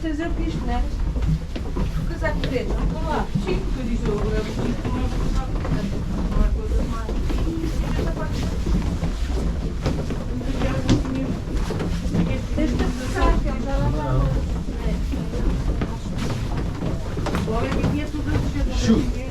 vocês eu fiz, né? O casaco preto, não estou lá. Sim, porque eu disse, eu vestido não é coisa mais. Esta casaca, ele já lá vai. Logo aqui é tudo a gente.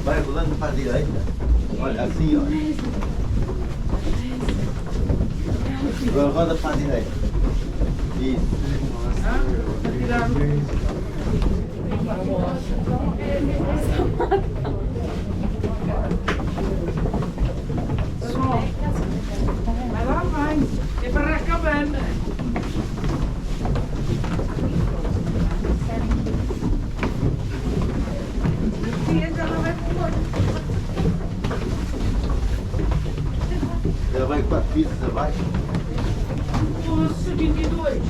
Vai rolando para a direita. Olha, assim, olha. Agora roda para a direita. Isso. Vai lá, vai. É para a cabana. Ela vai 4 pisos abaixo. 22.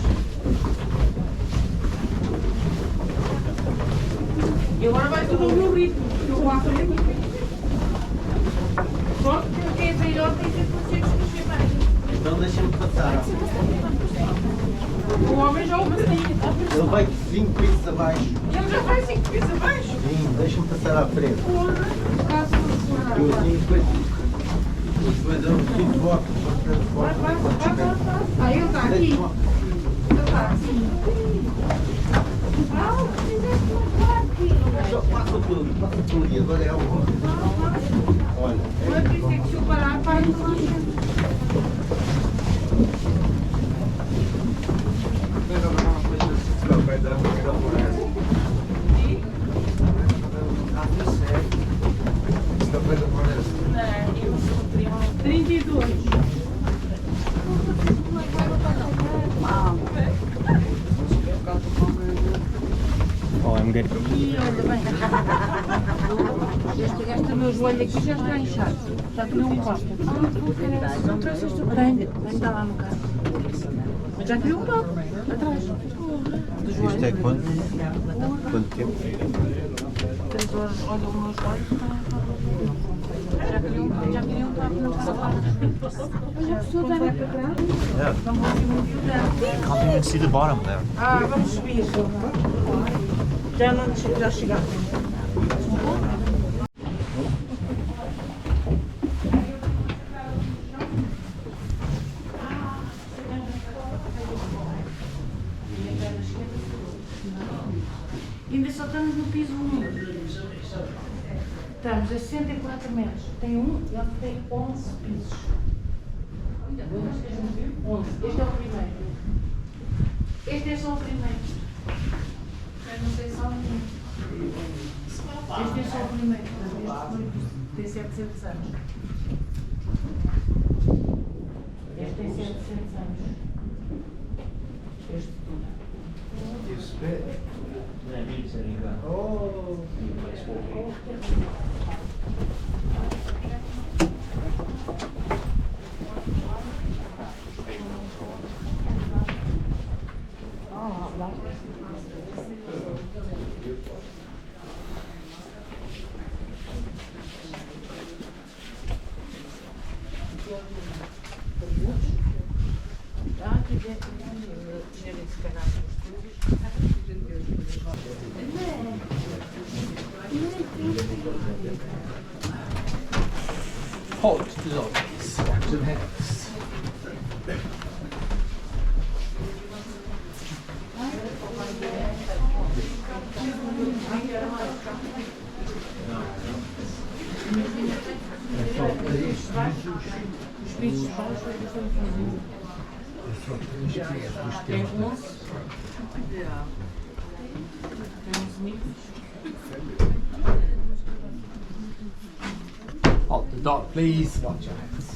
E agora vai tudo ao meu ritmo. Eu vou à frente. Pronto, porque é velhote e depois tem que se mexer mais. Então deixa-me passar. O homem já o tem. Ele vai 5 pisos abaixo. Ele já vai 5 pisos abaixo. Sim, deixa-me passar à frente. Caso Eu assim depois eu sinto voto. Ah, ele está aqui. Ele está assim. Ah, fizeste uma parte. Passa tudo. E agora é o outro. Olha. Não é preciso ter que separar para não. Oh, I'm good. Este meu joelho aqui já está inchado. Já tomei um copo. Não trouxeste o banho? Vem dar lá no carro. Mas já tirei um copo. Atrás. Isto é quanto? Quanto tempo? 3 horas. Olha o meu joelho. Já queria um copo. Não precisa falar. Olha a pessoa vai para trás. Yeah. Não vou ouvir muito tempo. Can't even see the bottom there. Ah, vamos subir. Já chegamos. Ainda só estamos no piso 1. Estamos a 64 metros. Tem um, ele tem 11 pisos. 11. Este é o primeiro. Este é só o primeiro. Não sei só um. Este é só o primeiro. Este tem 700 anos. Este tem 700 anos. Este tudo. Hot zombies. bichos baixos é diferente fazer. Tem uns. Tem uns micos. Hold the dog, please. Watch your hands.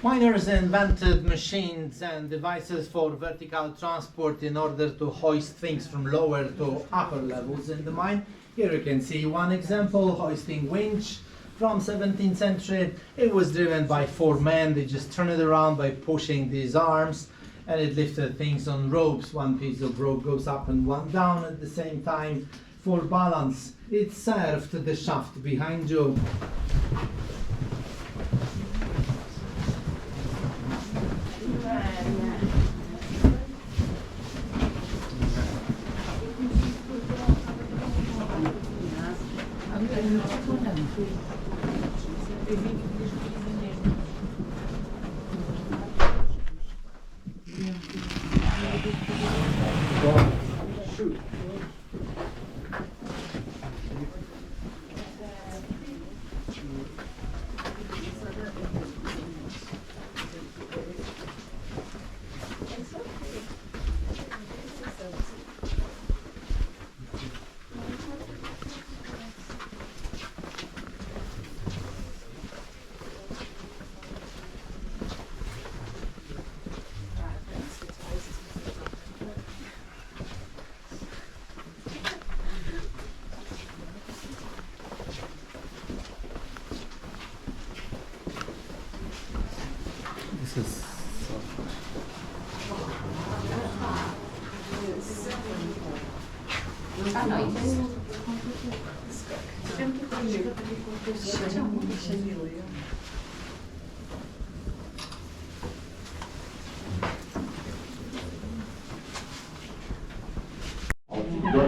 Miners invented machines and devices for vertical transport in order to hoist things from lower to upper levels in the mine. Here you can see one example, hoisting winch from 17th century. It was driven by 4 men. They just turned it around by pushing these arms, and it lifted things on ropes. One piece of rope goes up and one down at the same time for balance. It served the shaft behind you.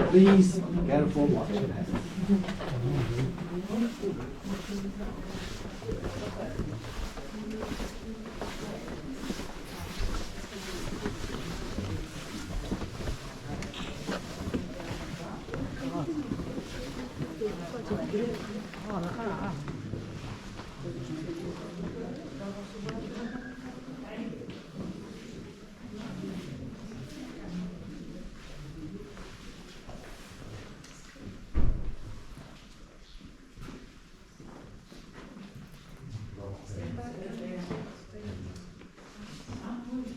Please be careful, watch your hands.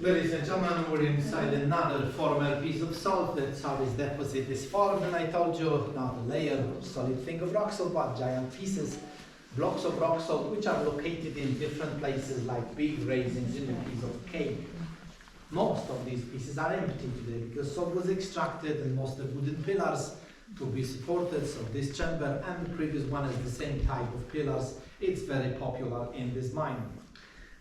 Ladies and gentlemen, we're inside another former piece of salt. That's how this deposit is formed. And I told you, not a layer, solid thing of rock salt, but giant pieces, blocks of rock salt, which are located in different places like big raisins in a piece of cake. Most of these pieces are empty today because salt was extracted and most of the wooden pillars to be supported. So this chamber and the previous one is the same type of pillars. It's very popular in this mine.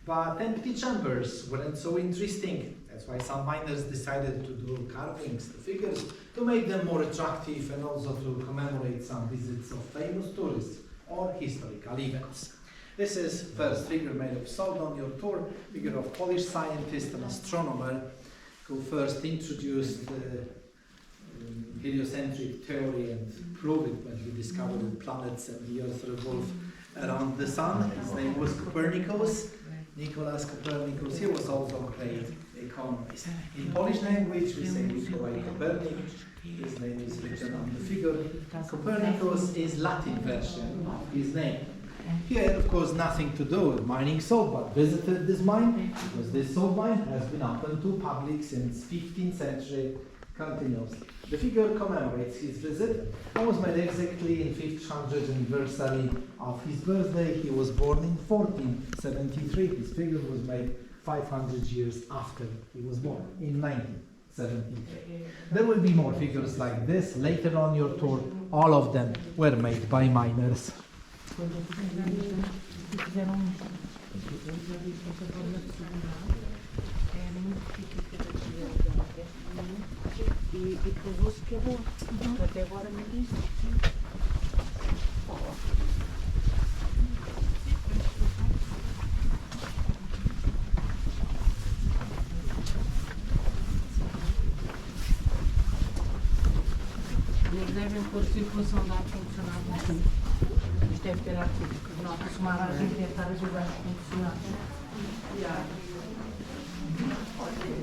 But empty chambers weren't so interesting. That's That's why some miners decided to do carvings, the figures, to make them more attractive and also to commemorate some visits of famous tourists or historical events. This is first figure made of salt on your tour, figure of Polish scientist and astronomer who first introduced the heliocentric theory and proved it when he discovered that planets and the Earth revolve around the Sun. His name was Copernicus, Nicholas Copernicus. He was also a great economist. In Polish language we say Mikołaj Kopernik. His name is written on the figure. Copernicus is Latin version of his name. He had, of course, nothing to do with mining salt, but visited this mine because this salt mine has been open to public since 15th century continuously. The figure commemorates his visit and was made exactly in 500th anniversary of his birthday. He was born in 1473. His figure was made 500 years after he was born, in 1973. There will be more figures like this later on your tour. All of them were made by miners. Eles devem pôr circulação de ar condicionado. Isto deve ter ar porque não acostumar a gente deve estar a jogar ar-condicionado.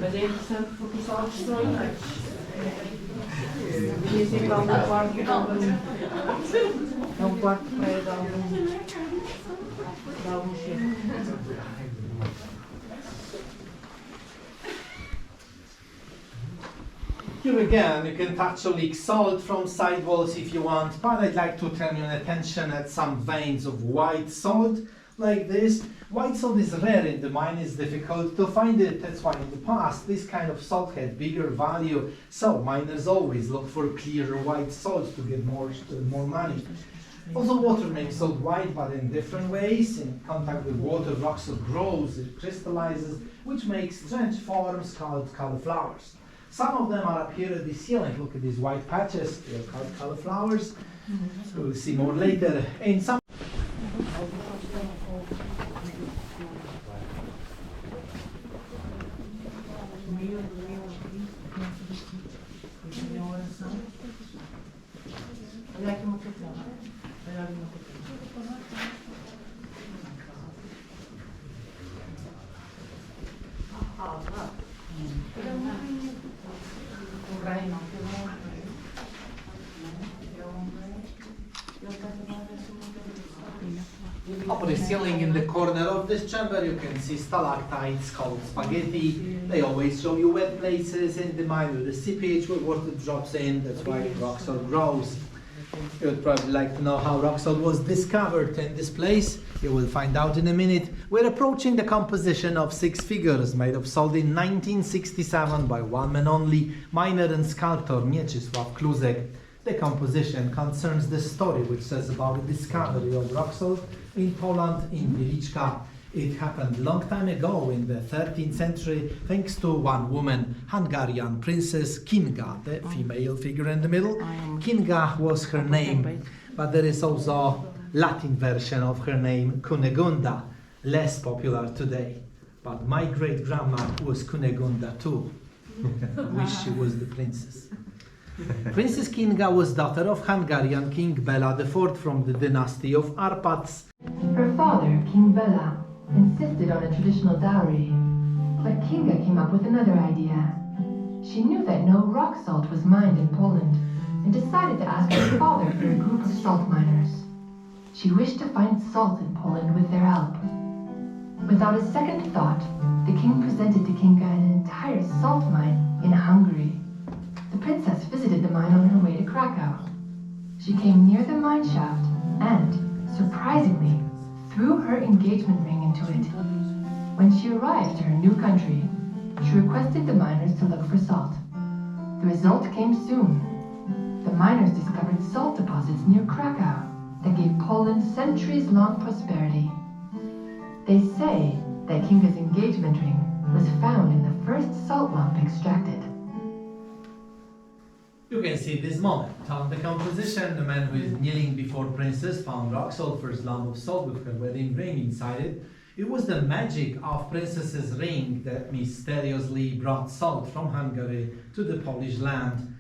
Mas é interessante porque só destrói noites. Devia ser igual no quarto de algum. É um quarto de praia de algum cheiro. Here again, you can touch or leak salt from side walls if you want, but I'd like to turn your attention at some veins of white salt, like this. White salt is rare in the mine, it's difficult to find it, that's why in the past this kind of salt had bigger value, so miners always look for clear white salt to get more money. Also water makes salt white, but in different ways. In contact with water, rock salt grows, it crystallizes, which makes strange forms called cauliflowers. Some of them are up here at the ceiling. Look at these white patches, they're called cauliflowers. So we'll see more later. In some up on the ceiling in the corner of this chamber you can see stalactites called spaghetti. They always show you wet places in the mine with the seepage where water drops in, that's why rock salt grows. You would probably like to know how rock salt was discovered in this place. You will find out in a minute. We're approaching the composition of 6 figures made of salt in 1967 by one man only, miner and sculptor Mieczysław Klusek. The composition concerns the story which says about the discovery of rock salt in Poland, in Wieliczka. It happened a long time ago in the 13th century thanks to one woman, Hungarian princess Kinga, the female figure in the middle. Kinga was her name, but there is also Latin version of her name, Cunegunda, less popular today. But my great-grandma was Cunegunda too. Wish she was the princess. Princess Kinga was daughter of Hungarian King Bela IV from the dynasty of Arpads. Her father, King Bela, insisted on a traditional dowry, but Kinga came up with another idea. She knew that no rock salt was mined in Poland and decided to ask her father for a group of salt miners. She wished to find salt in Poland with their help. Without a second thought, the king presented to Kinga an entire salt mine in Hungary. The princess visited the mine on her way to Krakow. She came near the mine shaft and, surprisingly, threw her engagement ring into it. When she arrived to her new country, she requested the miners to look for salt. The result came soon. The miners discovered salt deposits near Krakow that gave Poland centuries-long prosperity. They say that Kinga's engagement ring was found in the first salt lump extracted. You can see this moment. On the composition, the man who is kneeling before Princess found rock salt, first lump of salt with her wedding ring inside it. It was the magic of Princess's ring that mysteriously brought salt from Hungary to the Polish land.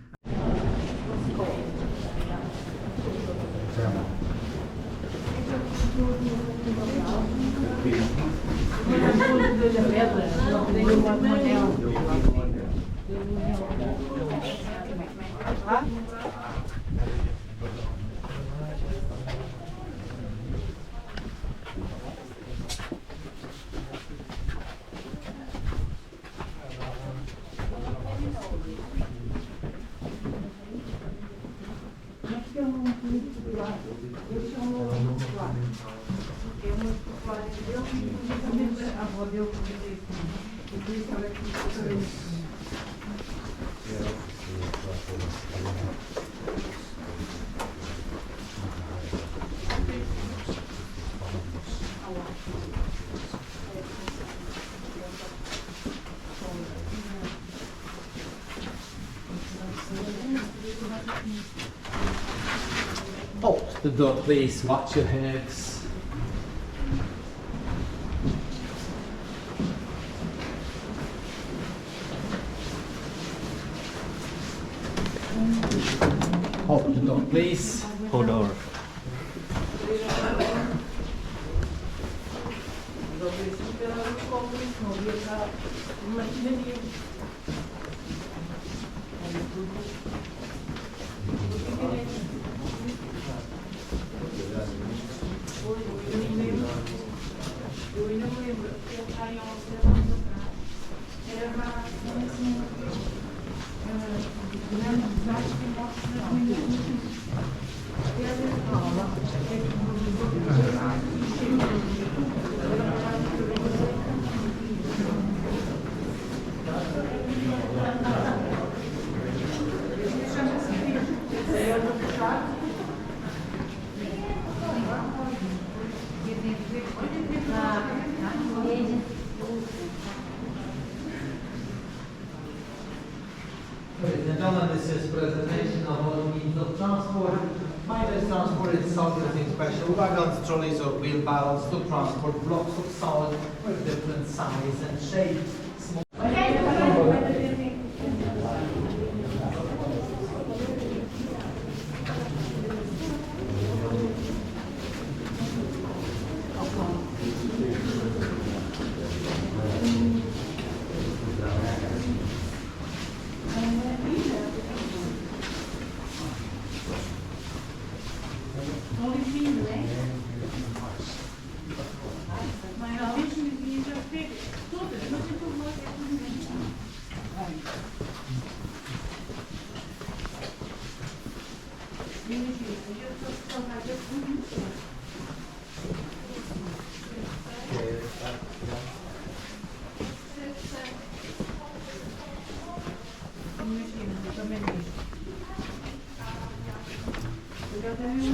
Oh, the door, please, watch your heads. Hold the door, please. Hold over. Ladies and gentlemen, this is presentation of all means of transport. Miners transported salt using special wagons, trolleys or wheelbarrows to transport blocks of salt with different size and shape.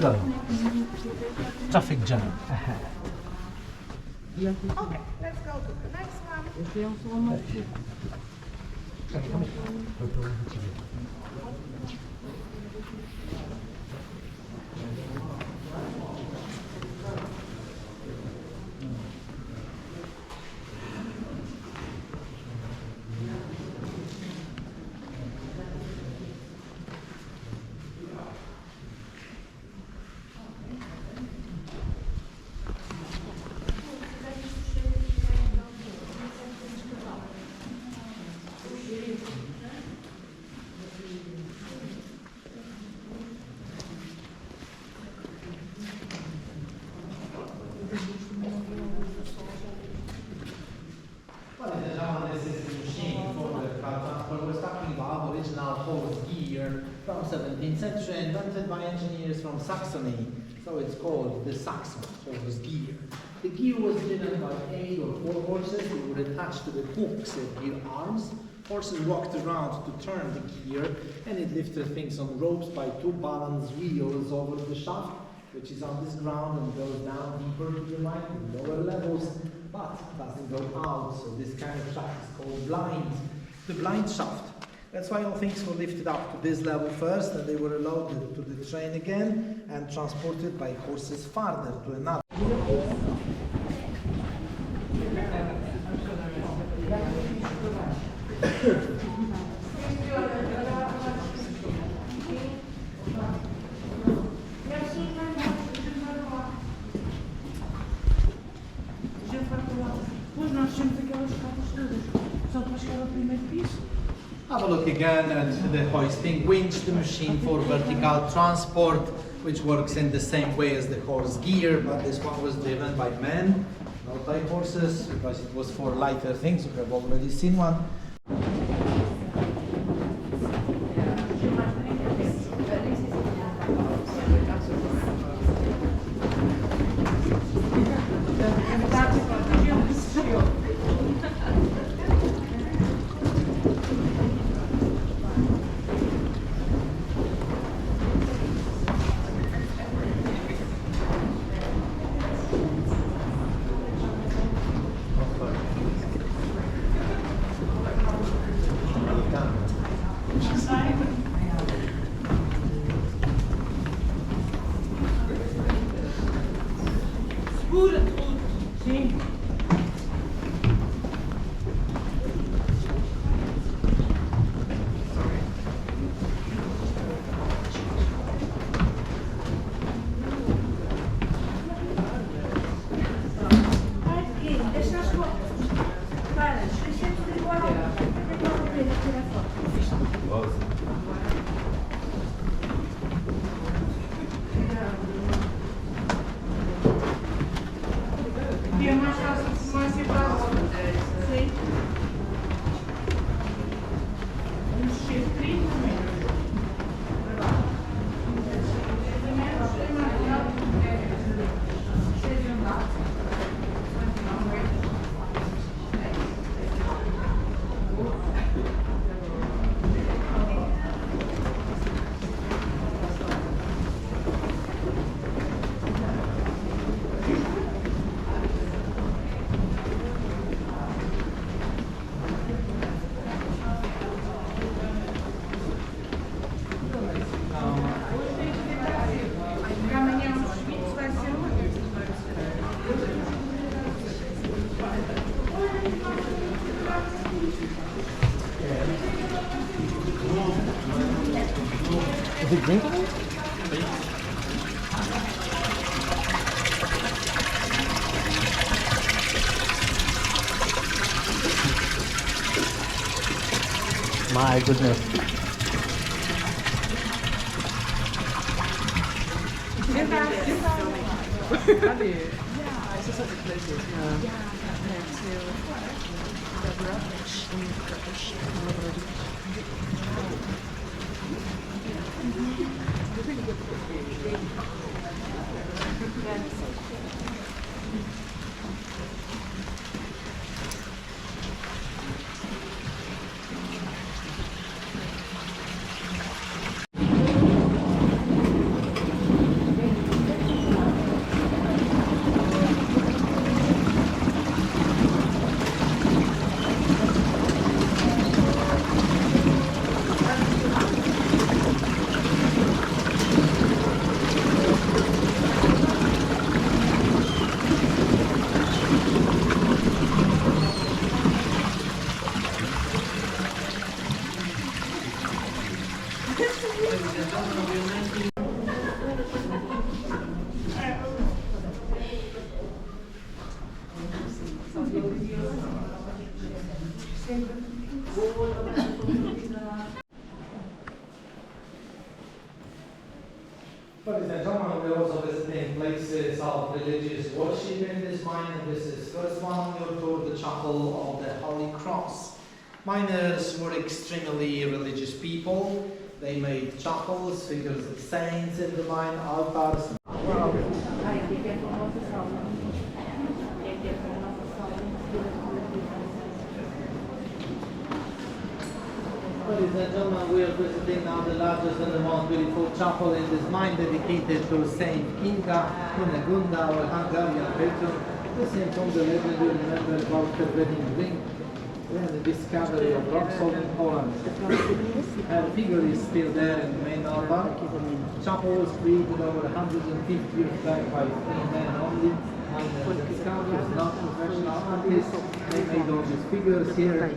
Slow. Traffic jam ahead. Okay, let's go to the next one. From 17th century, invented by engineers from Saxony, so it's called the Saxon horse gear. The gear was driven by 8 or 4 horses that were attached to the hooks at gear arms. Horses walked around to turn the gear, and it lifted things on ropes by 2 balance wheels over the shaft, which is on this ground and goes down deeper to the mine in lower levels. but it doesn't go out, so this kind of shaft is called blind, the blind shaft. That's why all things were lifted up to this level first, and they were allowed to the train again and transported by horses farther to another. Have a look again at the hoisting winch, the machine for vertical transport, which works in the same way as the horse gear, but this one was driven by men, not by horses, because it was for lighter things. You have already seen one. Is it drinkable? My goodness. Ladies and gentlemen, we're also visiting places of religious worship in this mine, and this is first one on your tour, the Chapel of the Holy Cross. Miners were extremely religious people. They made chapels, figures of saints in the mine, altars. Ladies and gentlemen, we are visiting now the largest and the most beautiful chapel in this mine, dedicated to Saint Kinga, Kunegunda, or Hungarian patron The same from the legend we remember about the wedding ring and the discovery of rock salt in Poland. Her figure is still there in the main altar. Chapel was created over 150 years back by 3 men only. Miners and sculptors, not professional artists. They made all these figures here.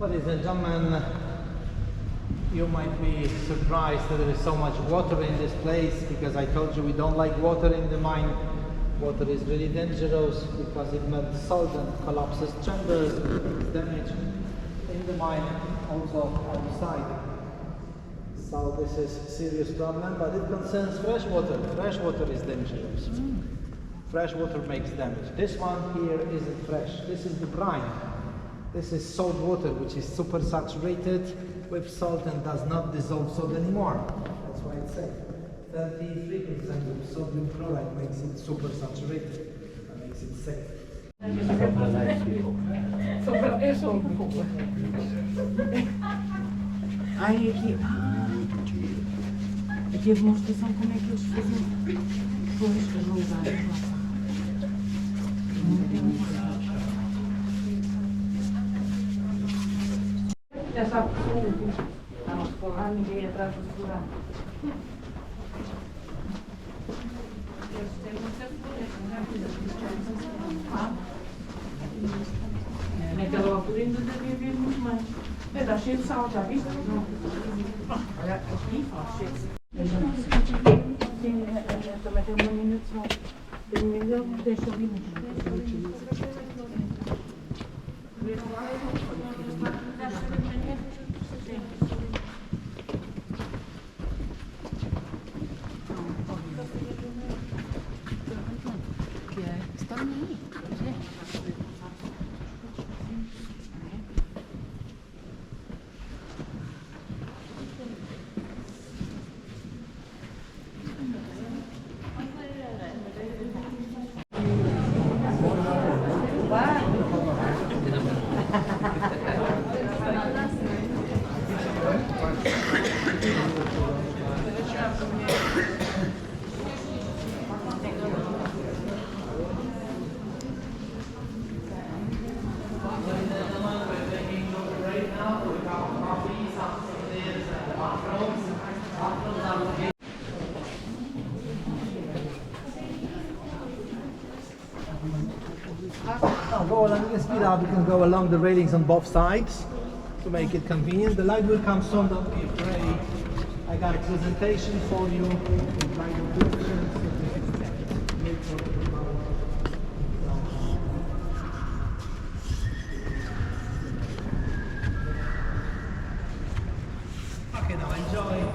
Ladies and gentlemen, you might be surprised that there is so much water in this place, because I told you we don't like water in the mine. Water is really dangerous because it melts salt and collapses chambers, damage in the mine, also outside. So this is a serious problem, but it concerns fresh water. Fresh water is dangerous. Fresh water makes damage. This one here isn't fresh. This is the brine. This is salt water, which is super saturated with salt and does not dissolve salt anymore. That's why it's safe. 33% of sodium chloride makes it super saturated and makes it safe. Aqui a demonstração como é que eles faziam depois as roupagens. Já sabe que estamos por lá, ninguém atrás do segurar. Eles têm muita coisa, naquela altura ainda devia haver muito mais. Está cheio de sal, já viste? Olha, aqui está cheio de sal. Também tem uma mina de sal. Tem uma mina que deixa ali muito. go along the speed up, you can go along the railings on both sides to make it convenient. The light will come soon, don't be afraid. I got a presentation for you. Okay, now enjoy.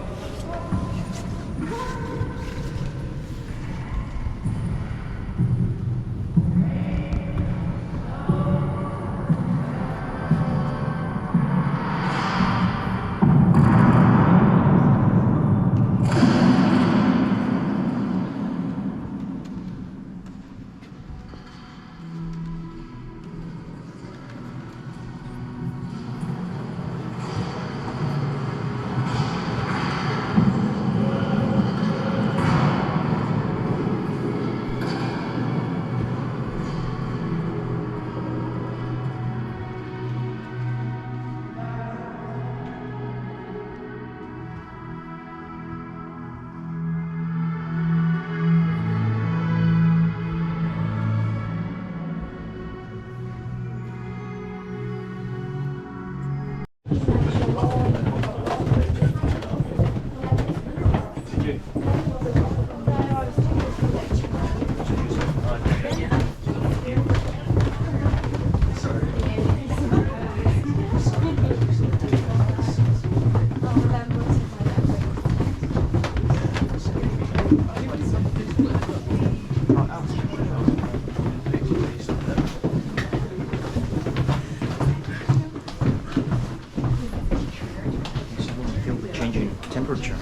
Temperature.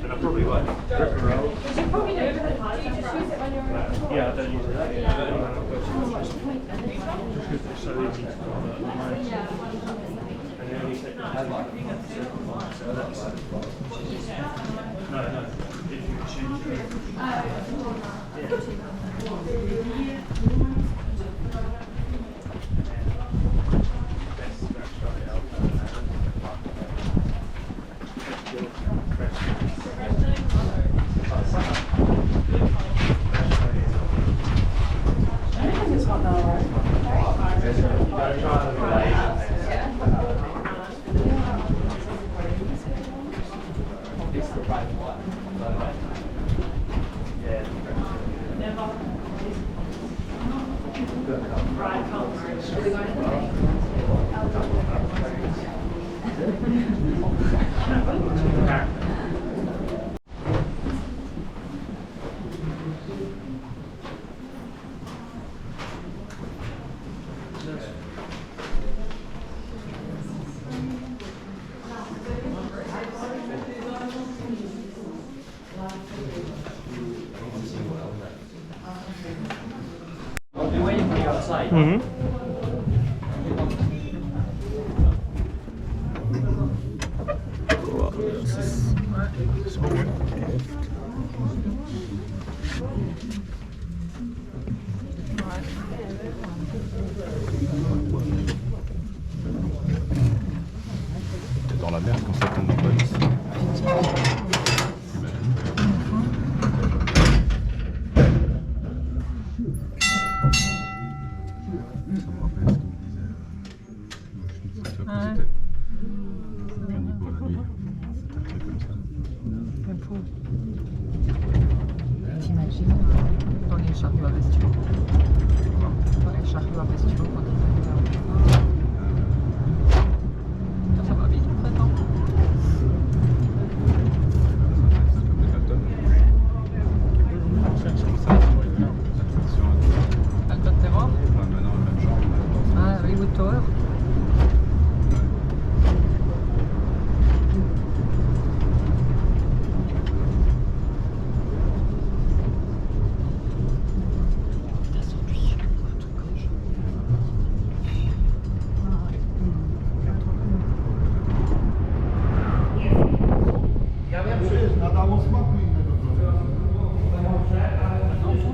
And I probably won't. You probably do. Do you just use it when you're Yeah, I don't use it. So easy to and then you take no. If you choose T'es dans la merde quand ça tombe pas ici. T'imagines dans les chariots à bestiaux. Dans les chariots à bestiaux quand ils arrivent à... Ça va vite le printemps. La Côte d'Ivoire. Ah, Hollywood Tower.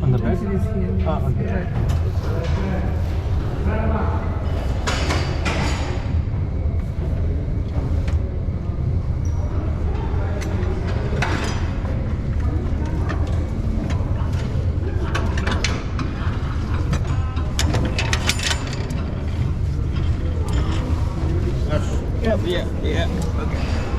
On the back? Ah, on the back. Yeah. Okay.